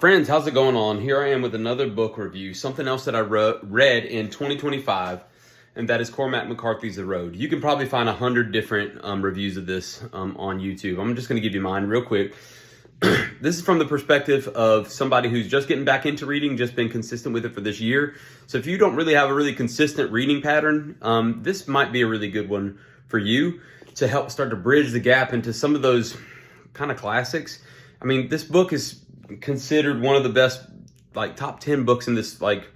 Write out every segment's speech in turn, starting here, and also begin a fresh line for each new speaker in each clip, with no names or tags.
Friends, how's it going on? Here I am with another book review, something else that I read in 2025, and that is Cormac McCarthy's The Road. You can probably find 100 different reviews of this on YouTube. I'm just going to give you mine real quick. This is from the perspective of somebody who's just getting back into reading, just been consistent with it for this year. So if you don't really have a really consistent reading pattern, this might be a really good one for you to help start to bridge the gap into some of those kind of classics. I mean, this book is considered one of the best, like, top 10 books in this, like,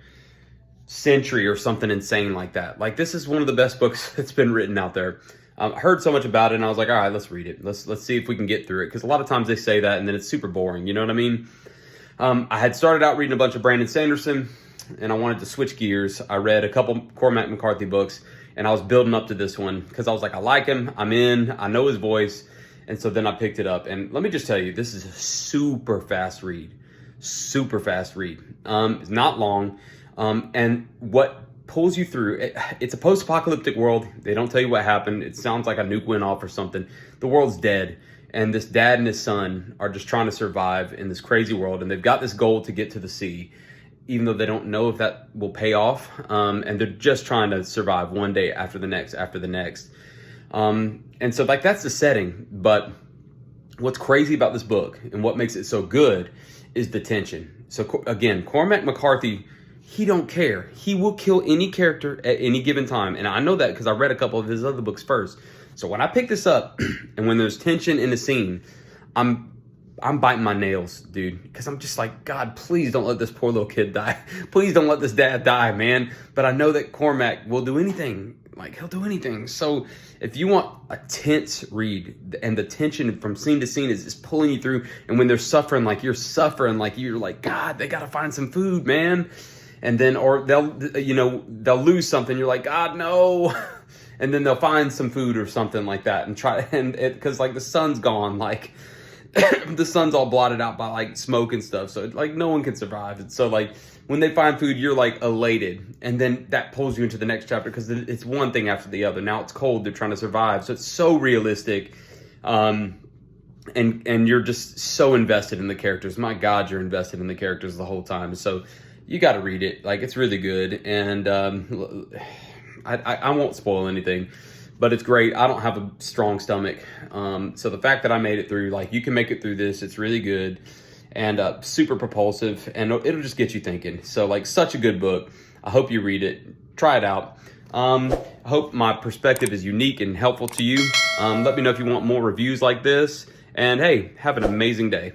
century or something insane like that. Like, this is one of the best books that's been written out there. I heard so much about it, and I was like, all right, let's read it. Let's see if we can get through it, because a lot of times they say that, and then it's super boring, you know what I mean? I had started out reading a bunch of Brandon Sanderson, and I wanted to switch gears. I read a couple Cormac McCarthy books, and I was building up to this one, because I was like, I like him, I'm in, I know his voice. And so then I picked it up, and let me just tell you, this is a super fast read. Super fast read. It's not long, and what pulls you through, it's a post-apocalyptic world. They don't tell you what happened. It sounds like a nuke went off or something. The world's dead, and this dad and his son are just trying to survive in this crazy world, and they've got this goal to get to the sea, even though they don't know if that will pay off, and they're just trying to survive one day after the next, after the next. And so, like, that's the setting. But what's crazy about this book and what makes it so good is the tension. So again, Cormac McCarthy, he don't care. He will kill any character at any given time. And I know that because I read a couple of his other books first. So when I pick this up and when there's tension in the scene, I'm biting my nails, dude, because I'm just like, God, please don't let this poor little kid die. Please don't let this dad die, man. But I know that Cormac will do anything. Like, he'll do anything. So if you want a tense read, and the tension from scene to scene is just pulling you through, and when they're suffering, like you're suffering, like you're like, God, they got to find some food, man. And then, or they'll lose something. You're like, God, no. And then they'll find some food or something like that and try, and because like the sun's gone, like the sun's all blotted out by like smoke and stuff. So like no one can survive. And so like when they find food, you're like elated. And then that pulls you into the next chapter because it's one thing after the other. Now it's cold. They're trying to survive. So it's so realistic. And you're just so invested in the characters. My God, you're invested in the characters the whole time. So you got to read it. Like, it's really good. And I won't spoil anything, but it's great. I don't have a strong stomach. So the fact that I made it through, like, you can make it through this. It's really good and super propulsive, and it'll just get you thinking. So, like, such a good book. I hope you read it. Try it out. I hope my perspective is unique and helpful to you. Let me know if you want more reviews like this. And hey, have an amazing day.